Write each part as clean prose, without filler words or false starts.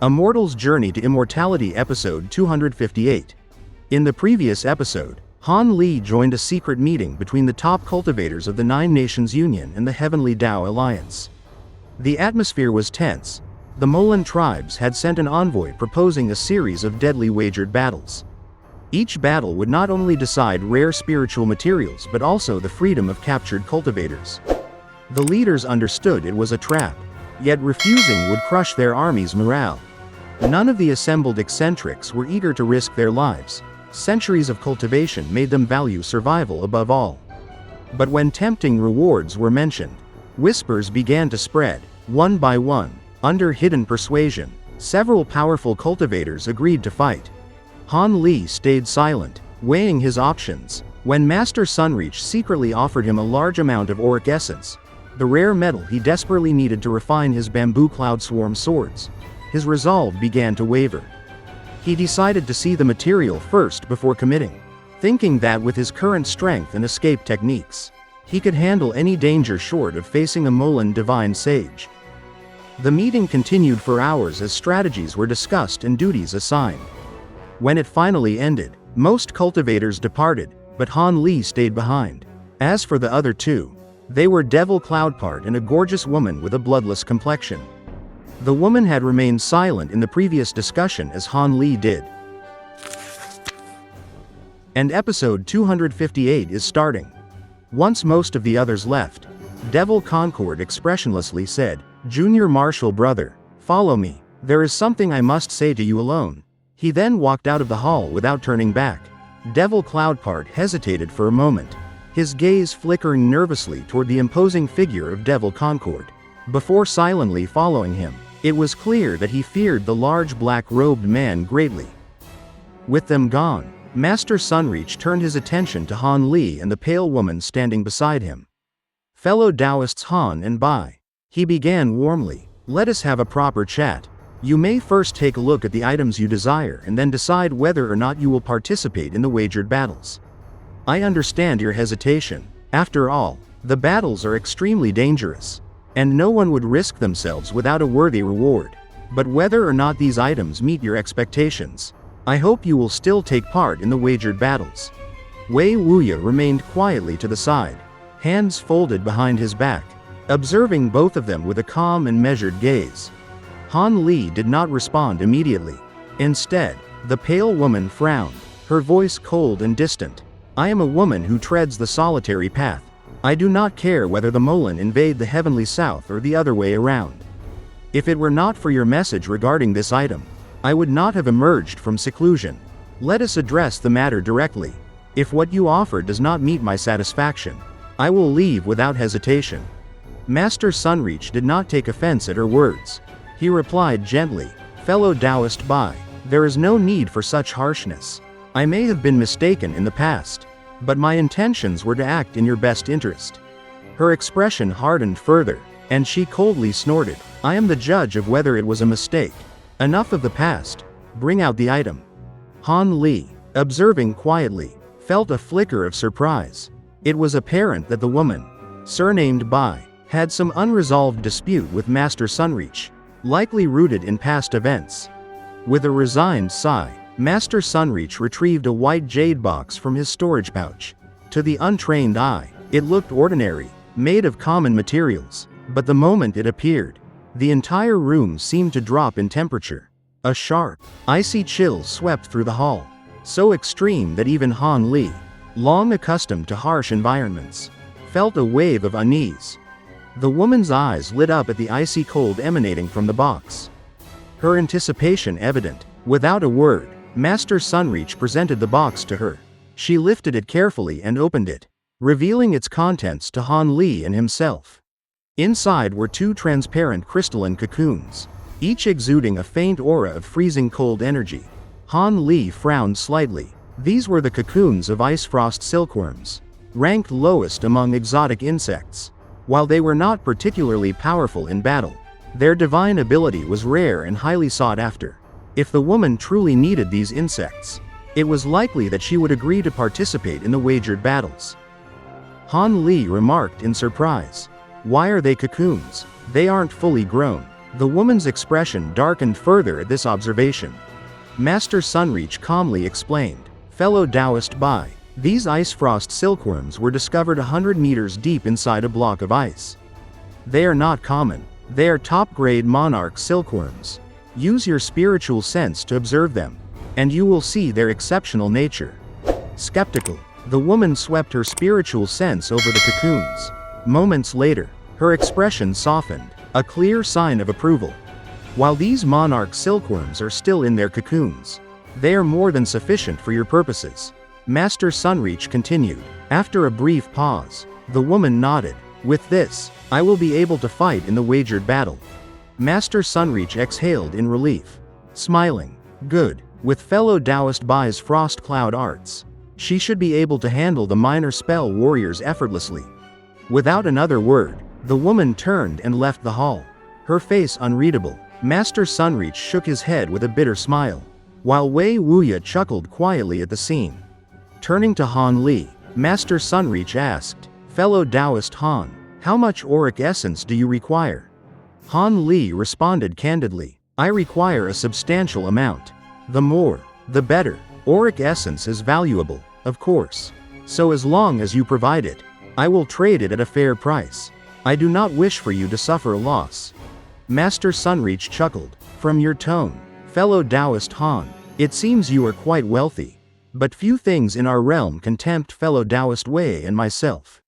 A Mortal's Journey to Immortality Episode 258. In the previous episode, Han Li joined a secret meeting between the top cultivators of the Nine Nations Union and the Heavenly Dao Alliance. The atmosphere was tense. The Moulan tribes had sent an envoy proposing a series of deadly wagered battles. Each battle would not only decide rare spiritual materials but also the freedom of captured cultivators. The leaders understood it was a trap, yet refusing would crush their army's morale. None of the assembled eccentrics were eager to risk their lives. Centuries of cultivation made them value survival above all. But when tempting rewards were mentioned, whispers began to spread. One by one, under hidden persuasion, several powerful cultivators agreed to fight. Han Li stayed silent, weighing his options, when Master Sunreach secretly offered him a large amount of Auric Essence, the rare metal he desperately needed to refine his Bamboo Cloudswarm Swords. His resolve began to waver. He decided to see the material first before committing, thinking that with his current strength and escape techniques, he could handle any danger short of facing a Moulan Divine Sage. The meeting continued for hours as strategies were discussed and duties assigned. When it finally ended, most cultivators departed, but Han Li stayed behind. As for the other two, they were Devil Cloudpart and a gorgeous woman with a bloodless complexion. The woman had remained silent in the previous discussion as Han Li did. And episode 258 is starting. Once most of the others left, Devil Concord expressionlessly said, "Junior Marshal brother, follow me. There is something I must say to you alone." He then walked out of the hall without turning back. Devil Cloudpart hesitated for a moment, his gaze flickering nervously toward the imposing figure of Devil Concord, before silently following him. It was clear that he feared the large black-robed man greatly. With them gone, Master Sunreach turned his attention to Han Li and the pale woman standing beside him. "Fellow Taoists Han and Bai," he began warmly, "let us have a proper chat. You may first take a look at the items you desire and then decide whether or not you will participate in the wagered battles. I understand your hesitation. After all, the battles are extremely dangerous, and no one would risk themselves without a worthy reward. But whether or not these items meet your expectations, I hope you will still take part in the wagered battles." Wei Wuya remained quietly to the side, hands folded behind his back, observing both of them with a calm and measured gaze. Han Li did not respond immediately. Instead, the pale woman frowned, her voice cold and distant. "I am a woman who treads the solitary path. I do not care whether the Moulan invade the heavenly south or the other way around. If it were not for your message regarding this item, I would not have emerged from seclusion. Let us address the matter directly. If what you offer does not meet my satisfaction, I will leave without hesitation." Master Sunreach did not take offense at her words. He replied gently, "Fellow Taoist Bai, there is no need for such harshness. I may have been mistaken in the past, but my intentions were to act in your best interest." Her expression hardened further, and she coldly snorted, "I am the judge of whether it was a mistake. Enough of the past. Bring out the item." Han Li, observing quietly, felt a flicker of surprise. It was apparent that the woman, surnamed Bai, had some unresolved dispute with Master Sunreach, likely rooted in past events. With a resigned sigh, Master Sunreach retrieved a white jade box from his storage pouch. To the untrained eye, it looked ordinary, made of common materials, but the moment it appeared, the entire room seemed to drop in temperature. A sharp, icy chill swept through the hall, so extreme that even Han Li, long accustomed to harsh environments, felt a wave of unease. The woman's eyes lit up at the icy cold emanating from the box, her anticipation evident. Without a word, Master Sunreach presented the box to her. She lifted it carefully and opened it, revealing its contents to Han Li and himself. Inside were two transparent crystalline cocoons, each exuding a faint aura of freezing cold energy. Han Li frowned slightly. These were the cocoons of ice frost silkworms, ranked lowest among exotic insects. While they were not particularly powerful in battle, their divine ability was rare and highly sought after. If the woman truly needed these insects, it was likely that she would agree to participate in the wagered battles. Han Li remarked in surprise, "Why are they cocoons? They aren't fully grown." The woman's expression darkened further at this observation. Master Sunreach calmly explained, "Fellow Taoist Bai, these ice frost silkworms were discovered 100 meters deep inside a block of ice. They are not common. They are top-grade monarch silkworms. Use your spiritual sense to observe them, and you will see their exceptional nature." Skeptical, the woman swept her spiritual sense over the cocoons. Moments later, her expression softened, a clear sign of approval. "While these monarch silkworms are still in their cocoons, they are more than sufficient for your purposes," Master Sunreach continued. After a brief pause, the woman nodded. "With this, I will be able to fight in the wagered battle." Master Sunreach exhaled in relief, smiling. "Good. With fellow Taoist Bai's frost cloud arts, she should be able to handle the minor spell warriors effortlessly." Without another word, the woman turned and left the hall, her face unreadable. Master Sunreach shook his head with a bitter smile, while Wei Wuya chuckled quietly at the scene. Turning to Han Li, Master Sunreach asked, "Fellow Taoist Han, how much Auric Essence do you require?" Han Li responded candidly, "I require a substantial amount. The more, the better. Auric Essence is valuable, of course. So as long as you provide it, I will trade it at a fair price. I do not wish for you to suffer a loss." Master Sunreach chuckled. "From your tone, fellow Taoist Han, it seems you are quite wealthy. But few things in our realm can tempt fellow Taoist Wei and myself.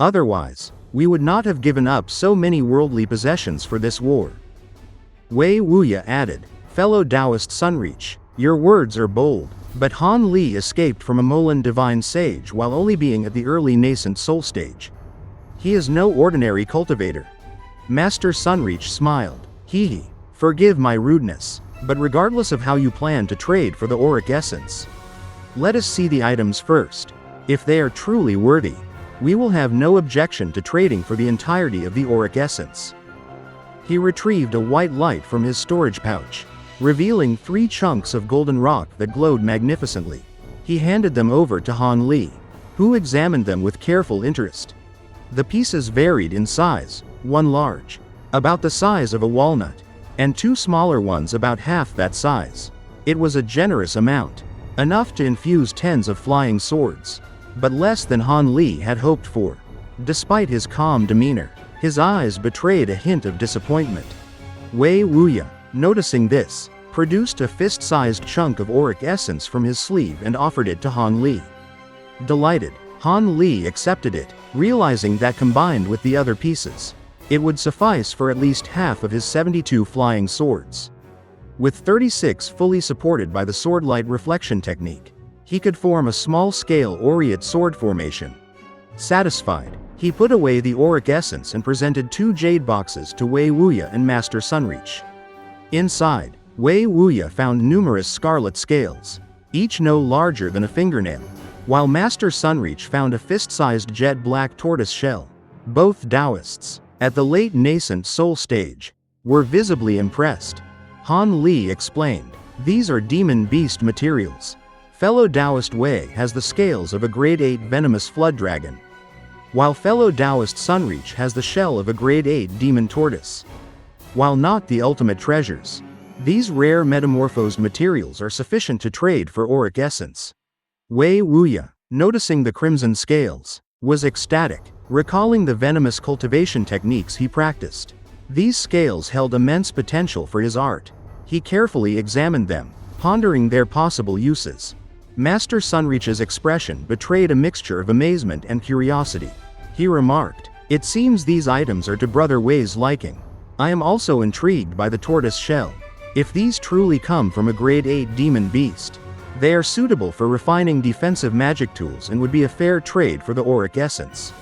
Otherwise, we would not have given up so many worldly possessions for this war." Wei Wuya added, "Fellow Taoist Sunreach, your words are bold, but Han Li escaped from a Moulan Divine Sage while only being at the early nascent soul stage. He is no ordinary cultivator." Master Sunreach smiled. "Hee, forgive my rudeness, but regardless of how you plan to trade for the Auric Essence, let us see the items first. If they are truly worthy, we will have no objection to trading for the entirety of the Auric Essence." He retrieved a white light from his storage pouch, revealing 3 chunks of golden rock that glowed magnificently. He handed them over to Han Li, who examined them with careful interest. The pieces varied in size, one large, about the size of a walnut, and 2 smaller ones about half that size. It was a generous amount, enough to infuse tens of flying swords, but less than Han Li had hoped for. Despite his calm demeanor, his eyes betrayed a hint of disappointment. Wei Wuya, noticing this, produced a fist-sized chunk of Auric Essence from his sleeve and offered it to Han Li. Delighted, Han Li accepted it, realizing that combined with the other pieces, it would suffice for at least half of his 72 flying swords. With 36 fully supported by the swordlight reflection technique, he could form a small-scale aureate sword formation. Satisfied, he put away the Auric Essence and presented 2 jade boxes to Wei Wuya and Master Sunreach. Inside, Wei Wuya found numerous scarlet scales, each no larger than a fingernail, while Master Sunreach found a fist-sized jet-black tortoise shell. Both Taoists, at the late nascent soul stage, were visibly impressed. Han Li explained, "These are demon beast materials. Fellow Taoist Wei has the scales of a grade 8 venomous flood dragon, while fellow Taoist Sunreach has the shell of a grade 8 demon tortoise. While not the ultimate treasures, these rare metamorphosed materials are sufficient to trade for Auric Essence." Wei Wuya, noticing the crimson scales, was ecstatic, recalling the venomous cultivation techniques he practiced. These scales held immense potential for his art. He carefully examined them, pondering their possible uses. Master Sunreach's expression betrayed a mixture of amazement and curiosity. He remarked, "It seems these items are to Brother Wei's liking. I am also intrigued by the tortoise shell. If these truly come from a grade 8 demon beast, they are suitable for refining defensive magic tools and would be a fair trade for the Auric Essence."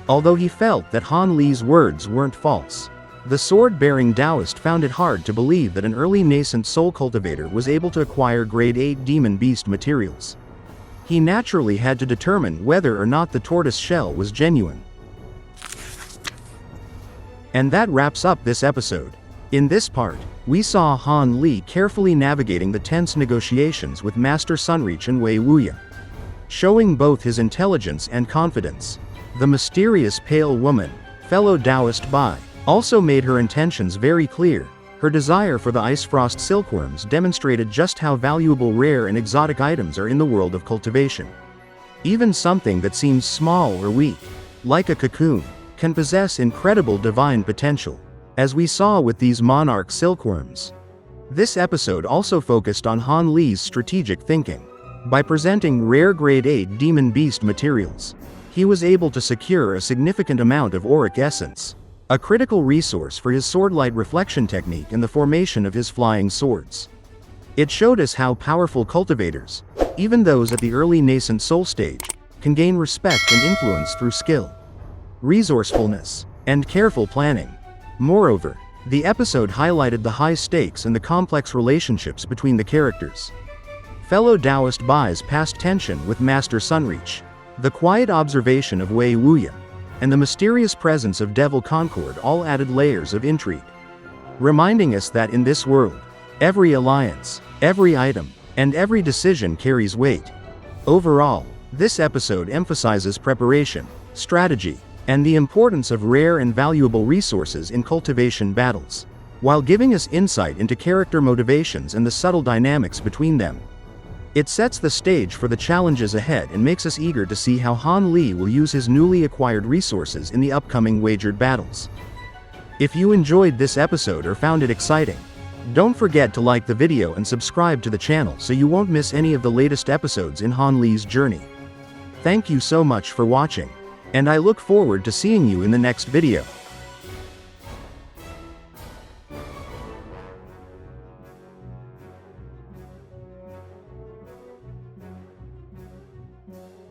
Although he felt that Han Li's words weren't false, the sword-bearing Taoist found it hard to believe that an early nascent soul cultivator was able to acquire grade 8 demon beast materials. He naturally had to determine whether or not the tortoise shell was genuine. And that wraps up this episode. In this part, we saw Han Li carefully navigating the tense negotiations with Master Sunreach and Wei Wuya, showing both his intelligence and confidence. The mysterious pale woman, fellow Taoist Bai, also made her intentions very clear. Her desire for the Ice Frost silkworms demonstrated just how valuable rare and exotic items are in the world of cultivation. Even something that seems small or weak, like a cocoon, can possess incredible divine potential, as we saw with these monarch silkworms. This episode also focused on Han Li's strategic thinking. By presenting rare grade 8 demon beast materials, he was able to secure a significant amount of Auric Essence, a critical resource for his swordlight reflection technique and the formation of his flying swords. It showed us how powerful cultivators, even those at the early nascent soul stage, can gain respect and influence through skill, resourcefulness, and careful planning. Moreover, the episode highlighted the high stakes and the complex relationships between the characters. Fellow Taoist Bai's past tension with Master Sunreach, the quiet observation of Wei Wuya, and the mysterious presence of Devil Concord all added layers of intrigue, reminding us that in this world, every alliance, every item, and every decision carries weight. Overall, this episode emphasizes preparation, strategy, and the importance of rare and valuable resources in cultivation battles, while giving us insight into character motivations and the subtle dynamics between them. It sets the stage for the challenges ahead and makes us eager to see how Han Li will use his newly acquired resources in the upcoming wagered battles. If you enjoyed this episode or found it exciting, don't forget to like the video and subscribe to the channel so you won't miss any of the latest episodes in Han Li's journey. Thank you so much for watching, and I look forward to seeing you in the next video.